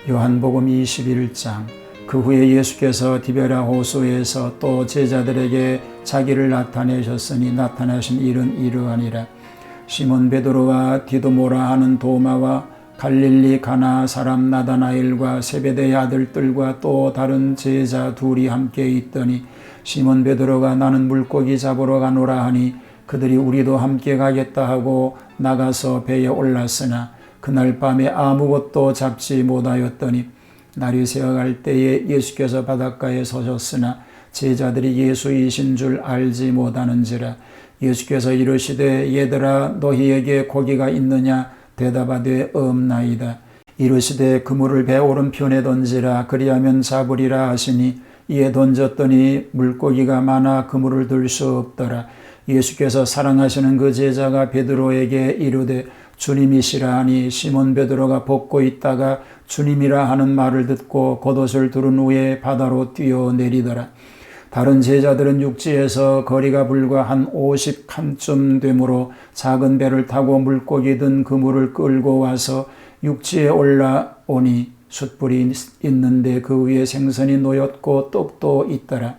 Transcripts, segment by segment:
요한복음 21장. 그 후에 예수께서 디베랴 호수에서 또 제자들에게 자기를 나타내셨으니 나타나신 일은 이러하니라. 시몬 베드로와 디도모라 하는 도마와 갈릴리 가나 사람 나다나엘과 세베대의 아들들과 또 다른 제자 둘이 함께 있더니 시몬 베드로가 나는 물고기 잡으러 가노라 하니 그들이 우리도 함께 가겠다 하고 나가서 배에 올랐으나 그날 밤에 아무것도 잡지 못하였더니 날이 새어갈 때에 예수께서 바닷가에 서셨으나 제자들이 예수이신 줄 알지 못하는지라. 예수께서 이르시되 얘들아 너희에게 고기가 있느냐 대답하되 없나이다. 이르시되 그물을 배 오른편에 던지라 그리하면 잡으리라 하시니 이에 던졌더니 물고기가 많아 그물을 들 수 없더라. 예수께서 사랑하시는 그 제자가 베드로에게 이르되 주님이시라 하니 시몬 베드로가 벗고 있다가 주님이라 하는 말을 듣고 겉옷을 두른 후에 바다로 뛰어내리더라. 다른 제자들은 육지에서 거리가 불과 한 50칸쯤 되므로 작은 배를 타고 물고기 든 그물을 끌고 와서 육지에 올라오니 숯불이 있는데 그 위에 생선이 놓였고 떡도 있더라.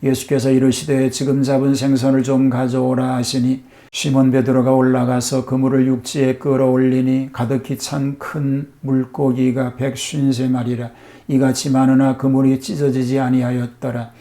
예수께서 이르시되 지금 잡은 생선을 좀 가져오라 하시니 시몬 베드로가 올라가서 그물을 육지에 끌어올리니 가득히 찬 큰 물고기가 153마리라. 이같이 많으나 그물이 찢어지지 아니하였더라.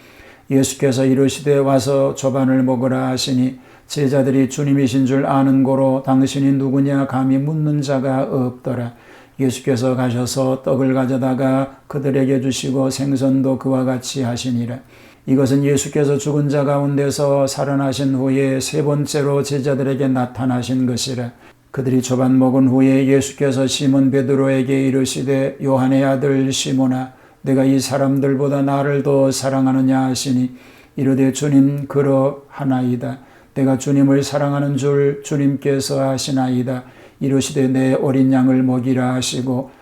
예수께서 이르시되 와서 조반을 먹으라 하시니 제자들이 주님이신 줄 아는 고로 당신이 누구냐 감히 묻는 자가 없더라. 예수께서 가셔서 떡을 가져다가 그들에게 주시고 생선도 그와 같이 하시니라. 이것은 예수께서 죽은 자 가운데서 살아나신 후에 세 번째로 제자들에게 나타나신 것이라. 그들이 조반 먹은 후에 예수께서 시몬 베드로에게 이르시되 요한의 아들 시몬아 내가 이 사람들보다 나를 더 사랑하느냐 하시니 이르되 주님 그러하나이다. 내가 주님을 사랑하는 줄 주님께서 아시나이다. 이르시되 내 어린 양을 먹이라 하시고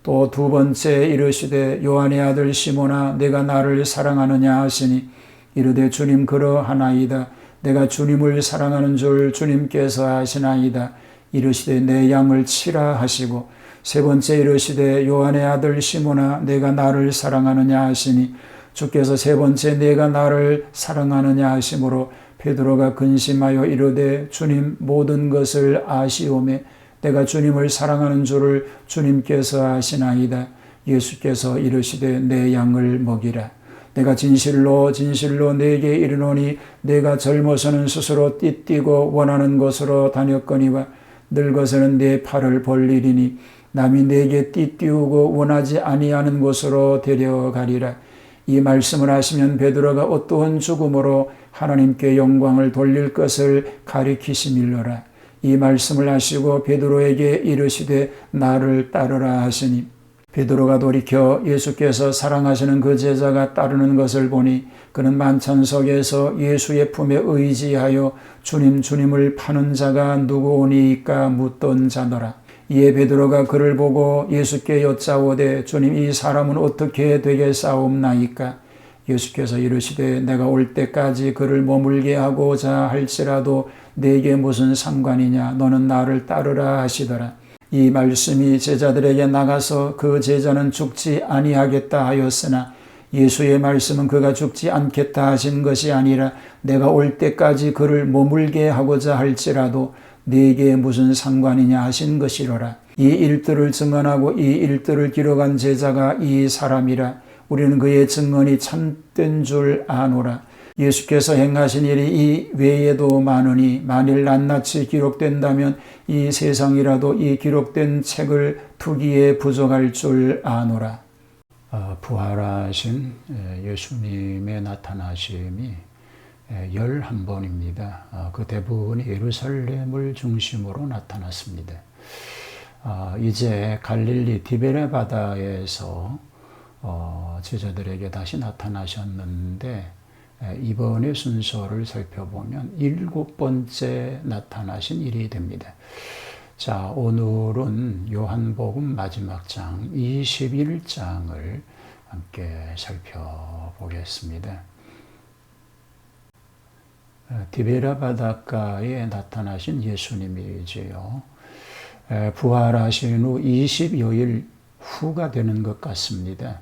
또 두 번째 이르시되 요한의 아들 시몬아 내가 나를 사랑하느냐 하시니 이르되 주님 그러하나이다. 내가 주님을 사랑하는 줄 주님께서 아시나이다. 이르시되 내 양을 치라 하시고 세 번째 이르시되 요한의 아들 시몬아 내가 나를 사랑하느냐 하시니 주께서 세 번째 내가 나를 사랑하느냐 하심으로 베드로가 근심하여 이르되 주님 모든 것을 아시오매 내가 주님을 사랑하는 줄을 주님께서 아시나이다. 예수께서 이르시되 내 양을 먹이라. 내가 진실로 진실로 네게 이르노니 내가 젊어서는 스스로 띠뛰고 원하는 곳으로 다녔거니와 늙어서는 내 팔을 벌리리니 남이 내게 띠띠우고 원하지 아니하는 곳으로 데려가리라. 이 말씀을 하시면 베드로가 어떠한 죽음으로 하나님께 영광을 돌릴 것을 가리키시밀러라. 이 말씀을 하시고 베드로에게 이르시되 나를 따르라 하시니 베드로가 돌이켜 예수께서 사랑하시는 그 제자가 따르는 것을 보니 그는 만찬 속에서 예수의 품에 의지하여 주님을 파는 자가 누구오니까 묻던 자더라. 이에 베드로가 그를 보고 예수께 여짜오되 주님 이 사람은 어떻게 되겠사옵나이까? 예수께서 이르시되 내가 올 때까지 그를 머물게 하고자 할지라도 내게 무슨 상관이냐 너는 나를 따르라 하시더라. 이 말씀이 제자들에게 나가서 그 제자는 죽지 아니하겠다 하였으나 예수의 말씀은 그가 죽지 않겠다 하신 것이 아니라 내가 올 때까지 그를 머물게 하고자 할지라도 네게 무슨 상관이냐 하신 것이로라. 이 일들을 증언하고 이 일들을 기록한 제자가 이 사람이라. 우리는 그의 증언이 참된 줄 아노라. 예수께서 행하신 일이 이 외에도 많으니 만일 낱낱이 기록된다면 이 세상이라도 이 기록된 책을 두기에 부족할 줄 아노라. 부활하신 예수님의 나타나심이 11번입니다. 그 대부분이 예루살렘을 중심으로 나타났습니다. 이제 갈릴리 디베랴 바다에서 제자들에게 다시 나타나셨는데 이번의 순서를 살펴보면 7번째 나타나신 일이 됩니다. 자, 오늘은 요한복음 마지막 장 21장을 함께 살펴보겠습니다. 디베랴 바닷가에 나타나신 예수님이지요. 부활하신 후 20여일 후가 되는 것 같습니다.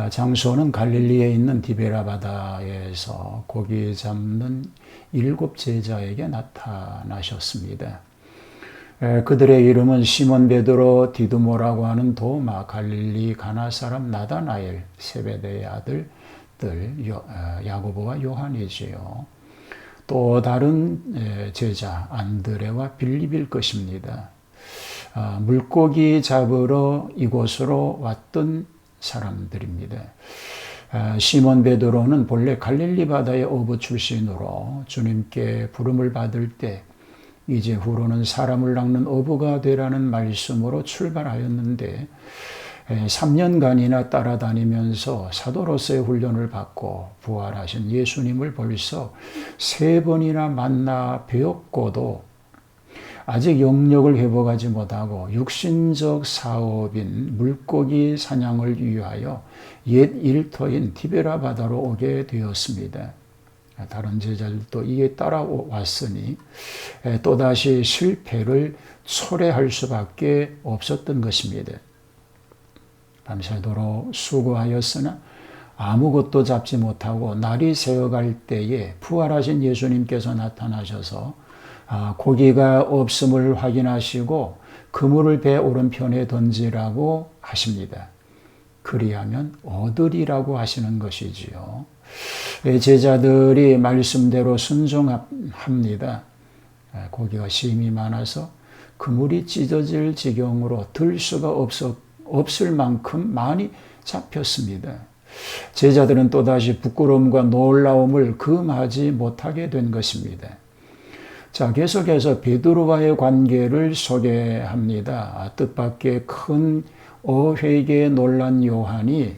장소는 갈릴리에 있는 디베라 바다에서 고기 잡는 7 제자에게 나타나셨습니다. 그들의 이름은 시몬 베드로, 디두모라고 하는 도마, 갈릴리 가나 사람 나다나엘, 세베대의 아들들 야고보와 요한이지요. 또 다른 제자 안드레와 빌립일 것입니다. 물고기 잡으러 이곳으로 왔던 사람들입니다. 시몬 베드로는 본래 갈릴리 바다의 어부 출신으로 주님께 부름을 받을 때 이제 후로는 사람을 낚는 어부가 되라는 말씀으로 출발하였는데 3년간이나 따라다니면서 사도로서의 훈련을 받고 부활하신 예수님을 벌써 3번이나 만나 뵈었고도 아직 영역을 회복하지 못하고 육신적 사업인 물고기 사냥을 위하여 옛 일터인 티베라 바다로 오게 되었습니다. 다른 제자들도 이에 따라왔으니 또다시 실패를 초래할 수밖에 없었던 것입니다. 밤새도록 수고하였으나 아무것도 잡지 못하고 날이 새어갈 때에 부활하신 예수님께서 나타나셔서 고기가 없음을 확인하시고 그물을 배 오른편에 던지라고 하십니다. 그리하면 얻으리라고 하시는 것이지요. 제자들이 말씀대로 순종합니다. 고기가 심히 많아서 그물이 찢어질 지경으로 들 수가 없을 만큼 많이 잡혔습니다. 제자들은 또다시 부끄러움과 놀라움을 금하지 못하게 된 것입니다. 자, 계속해서 베드로와의 관계를 소개합니다. 뜻밖의 큰 어회계에 놀란 요한이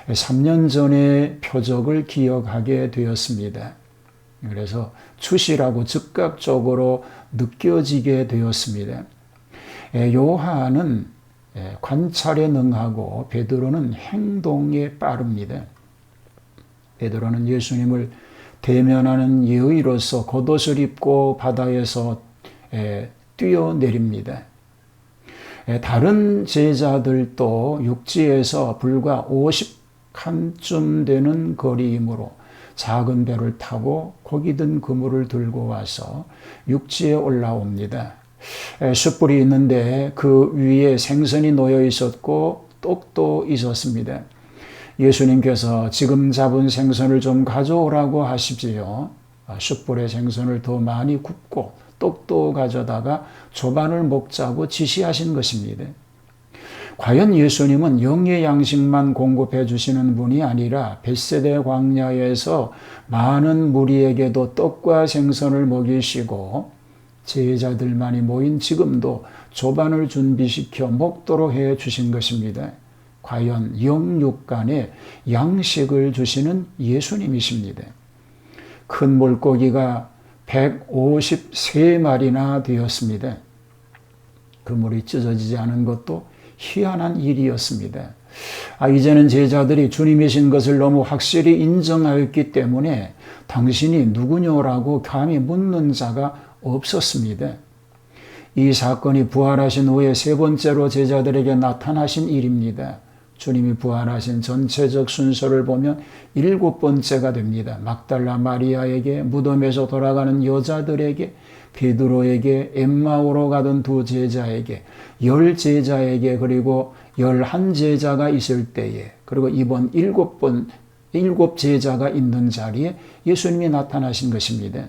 3년 전의 표적을 기억하게 되었습니다. 그래서 추시라고 즉각적으로 느껴지게 되었습니다. 요한은 관찰에 능하고 베드로는 행동에 빠릅니다. 베드로는 예수님을 대면하는 예의로서 겉옷을 입고 바다에서 뛰어내립니다. 다른 제자들도 육지에서 불과 50칸쯤 되는 거리이므로 작은 배를 타고 고기 든 그물을 들고 와서 육지에 올라옵니다. 숯불이 있는데 그 위에 생선이 놓여 있었고 떡도 있었습니다. 예수님께서 지금 잡은 생선을 좀 가져오라고 하십시오. 숯불에 생선을 더 많이 굽고 떡도 가져다가 조반을 먹자고 지시하신 것입니다. 과연 예수님은 영의 양식만 공급해 주시는 분이 아니라 벳세다 광야에서 많은 무리에게도 떡과 생선을 먹이시고 제자들만이 모인 지금도 조반을 준비시켜 먹도록 해 주신 것입니다. 과연 영육간에 양식을 주시는 예수님이십니다. 큰 물고기가 153마리나 되었습니다. 그물이 찢어지지 않은 것도 희한한 일이었습니다. 이제는 제자들이 주님이신 것을 너무 확실히 인정하였기 때문에 당신이 누구냐라고 감히 묻는 자가 없었습니다. 이 사건이 부활하신 후에 3번째로 제자들에게 나타나신 일입니다. 주님이 부활하신 전체적 순서를 보면 7번째가 됩니다. 막달라 마리아에게, 무덤에서 돌아가는 여자들에게, 베드로에게, 엠마오로 가던 2 제자에게, 10 제자에게, 그리고 11 제자가 있을 때에, 그리고 이번 7 제자가 있는 자리에 예수님이 나타나신 것입니다.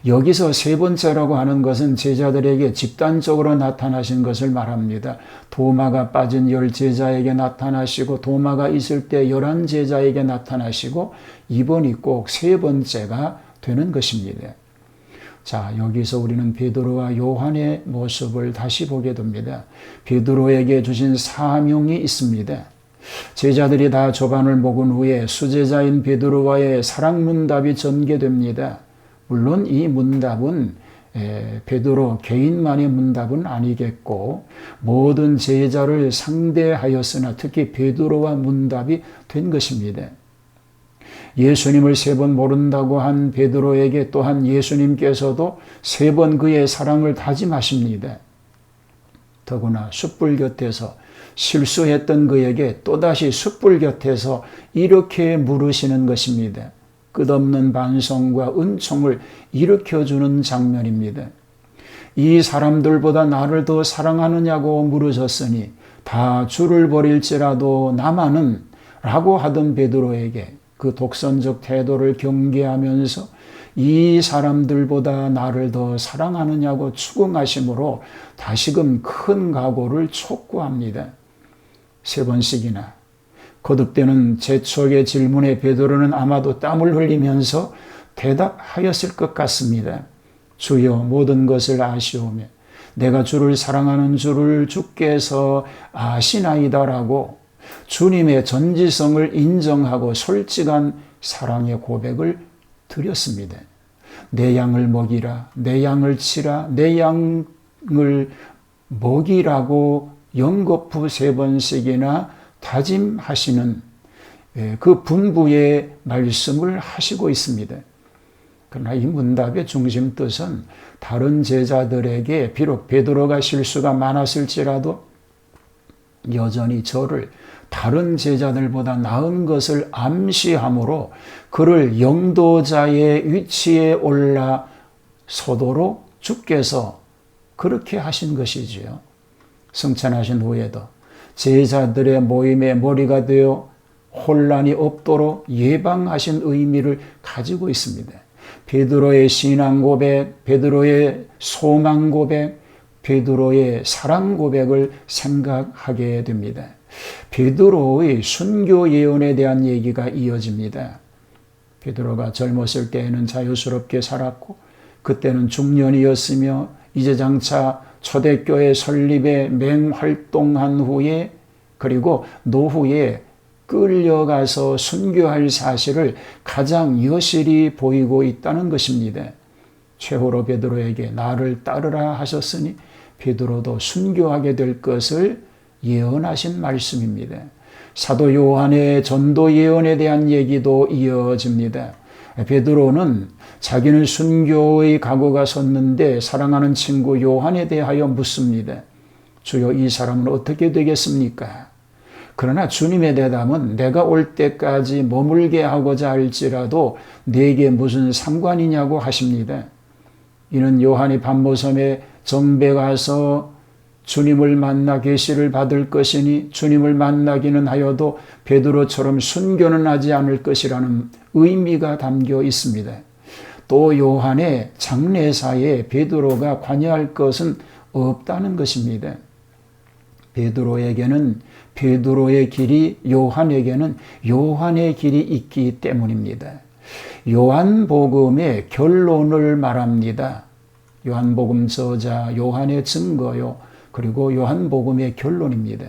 여기서 3번째라고 하는 것은 제자들에게 집단적으로 나타나신 것을 말합니다. 도마가 빠진 10 제자에게 나타나시고, 도마가 있을 때 11 제자에게 나타나시고, 이번이 꼭 3번째가 되는 것입니다. 자, 여기서 우리는 베드로와 요한의 모습을 다시 보게 됩니다. 베드로에게 주신 사명이 있습니다. 제자들이 다 조반을 먹은 후에 수제자인 베드로와의 사랑 문답이 전개됩니다. 물론 이 문답은 베드로 개인만의 문답은 아니겠고 모든 제자를 상대하였으나 특히 베드로와 문답이 된 것입니다. 예수님을 3번 모른다고 한 베드로에게 또한 예수님께서도 3번 그의 사랑을 다짐하십니다. 더구나 숯불 곁에서 실수했던 그에게 또다시 숯불 곁에서 이렇게 물으시는 것입니다. 끝없는 반성과 은총을 일으켜주는 장면입니다. 이 사람들보다 나를 더 사랑하느냐고 물으셨으니 다 주를 버릴지라도 나만은 라고 하던 베드로에게 그 독선적 태도를 경계하면서 이 사람들보다 나를 더 사랑하느냐고 추궁하심으로 다시금 큰 각오를 촉구합니다. 3번씩이나 거듭되는 재촉의 질문에 베드로는 아마도 땀을 흘리면서 대답하였을 것 같습니다. 주여 모든 것을 아시오며 내가 주를 사랑하는 줄을 주께서 아시나이다라고 주님의 전지성을 인정하고 솔직한 사랑의 고백을 드렸습니다. 내 양을 먹이라, 내 양을 치라, 내 양을 먹이라고 연거푸 3번씩이나 다짐하시는 그 분부의 말씀을 하시고 있습니다. 그러나 이 문답의 중심 뜻은 다른 제자들에게 비록 베드로가 실수가 많았을지라도 여전히 저를 다른 제자들보다 나은 것을 암시함으로 그를 영도자의 위치에 올라서도록 주께서 그렇게 하신 것이지요. 승천하신 후에도 제자들의 모임의 머리가 되어 혼란이 없도록 예방하신 의미를 가지고 있습니다. 베드로의 신앙 고백, 베드로의 소망 고백, 베드로의 사랑 고백을 생각하게 됩니다. 베드로의 순교 예언에 대한 얘기가 이어집니다. 베드로가 젊었을 때에는 자유스럽게 살았고 그때는 중년이었으며 이제 장차 초대교회 설립에 맹활동한 후에 그리고 노후에 끌려가서 순교할 사실을 가장 여실히 보이고 있다는 것입니다. 최후로 베드로에게 나를 따르라 하셨으니 베드로도 순교하게 될 것을 예언하신 말씀입니다. 사도 요한의 전도 예언에 대한 얘기도 이어집니다. 베드로는 자기는 순교의 각오가 섰는데 사랑하는 친구 요한에 대하여 묻습니다. 주여 이 사람은 어떻게 되겠습니까? 그러나 주님의 대답은 내가 올 때까지 머물게 하고자 할지라도 네게 무슨 상관이냐고 하십니다. 이는 요한이 반모섬에 정배 가서 주님을 만나 계시를 받을 것이니 주님을 만나기는 하여도 베드로처럼 순교는 하지 않을 것이라는 의미가 담겨 있습니다. 또 요한의 장례사에 베드로가 관여할 것은 없다는 것입니다. 베드로에게는 베드로의 길이, 요한에게는 요한의 길이 있기 때문입니다. 요한복음의 결론을 말합니다. 요한복음 저자 요한의 증거요. 그리고 요한복음의 결론입니다.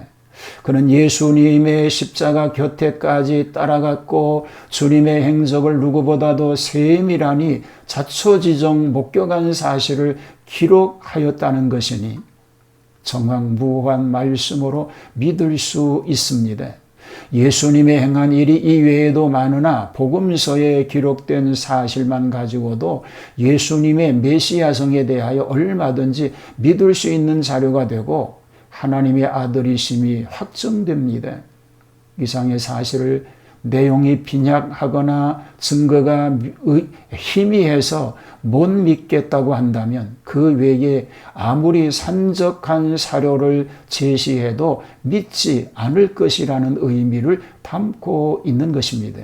그는 예수님의 십자가 곁에까지 따라갔고 주님의 행적을 누구보다도 세밀하니 자초지종 목격한 사실을 기록하였다는 것이니 정확무한 말씀으로 믿을 수 있습니다. 예수님의 행한 일이 이외에도 많으나 복음서에 기록된 사실만 가지고도 예수님의 메시아성에 대하여 얼마든지 믿을 수 있는 자료가 되고 하나님의 아들이심이 확정됩니다. 이상의 사실을 내용이 빈약하거나 증거가 희미해서 못 믿겠다고 한다면 그 외에 아무리 산적한 사료를 제시해도 믿지 않을 것이라는 의미를 담고 있는 것입니다.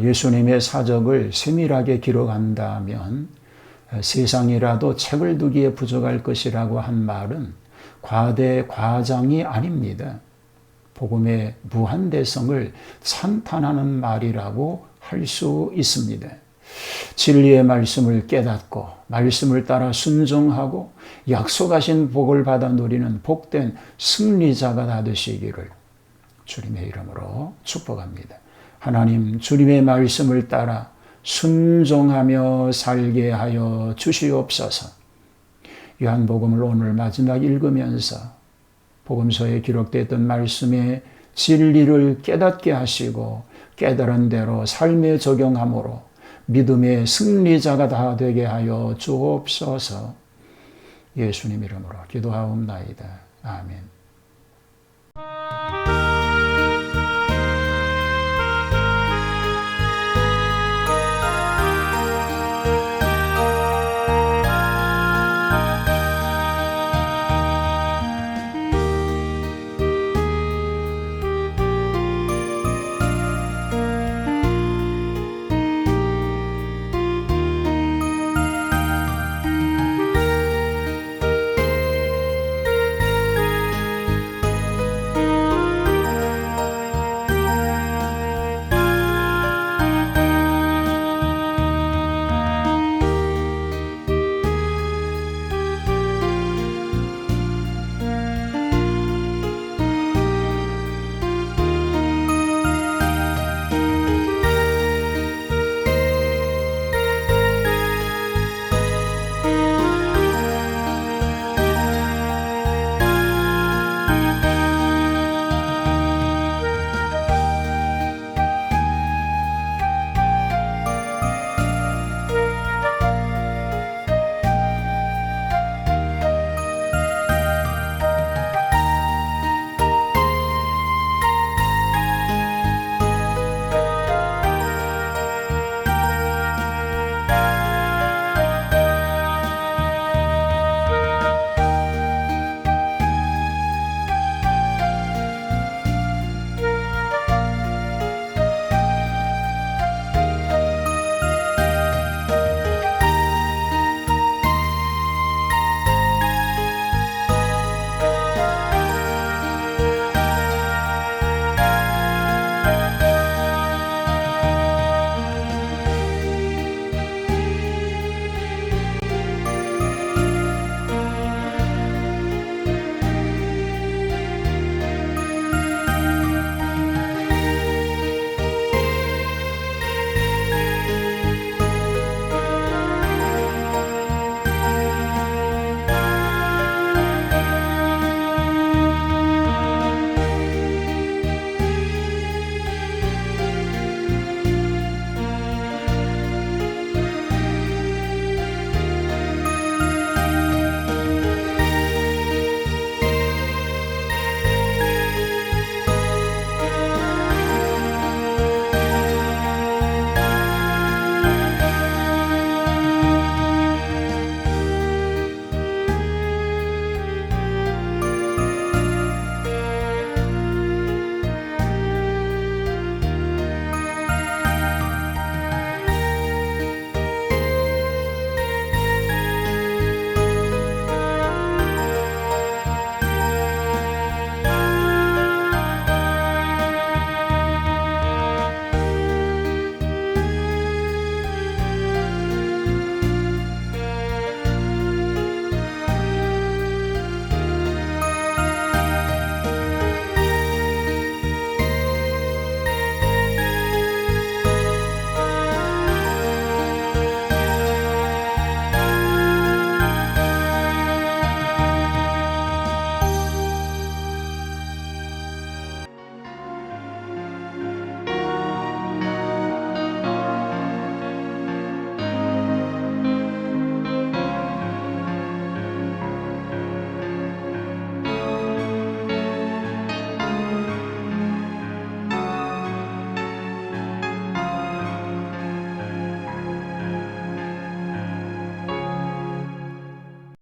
예수님의 사적을 세밀하게 기록한다면 세상이라도 책을 두기에 부족할 것이라고 한 말은 과장이 아닙니다. 복음의 무한대성을 찬탄하는 말이라고 할 수 있습니다. 진리의 말씀을 깨닫고 말씀을 따라 순종하고 약속하신 복을 받아 누리는 복된 승리자가 다 되시기를 주님의 이름으로 축복합니다. 하나님, 주님의 말씀을 따라 순종하며 살게 하여 주시옵소서. 요한복음을 오늘 마지막 읽으면서 복음서에 기록됐던 말씀의 진리를 깨닫게 하시고 깨달은 대로 삶에 적용함으로 믿음의 승리자가 다 되게 하여 주옵소서. 예수님 이름으로 기도하옵나이다. 아멘.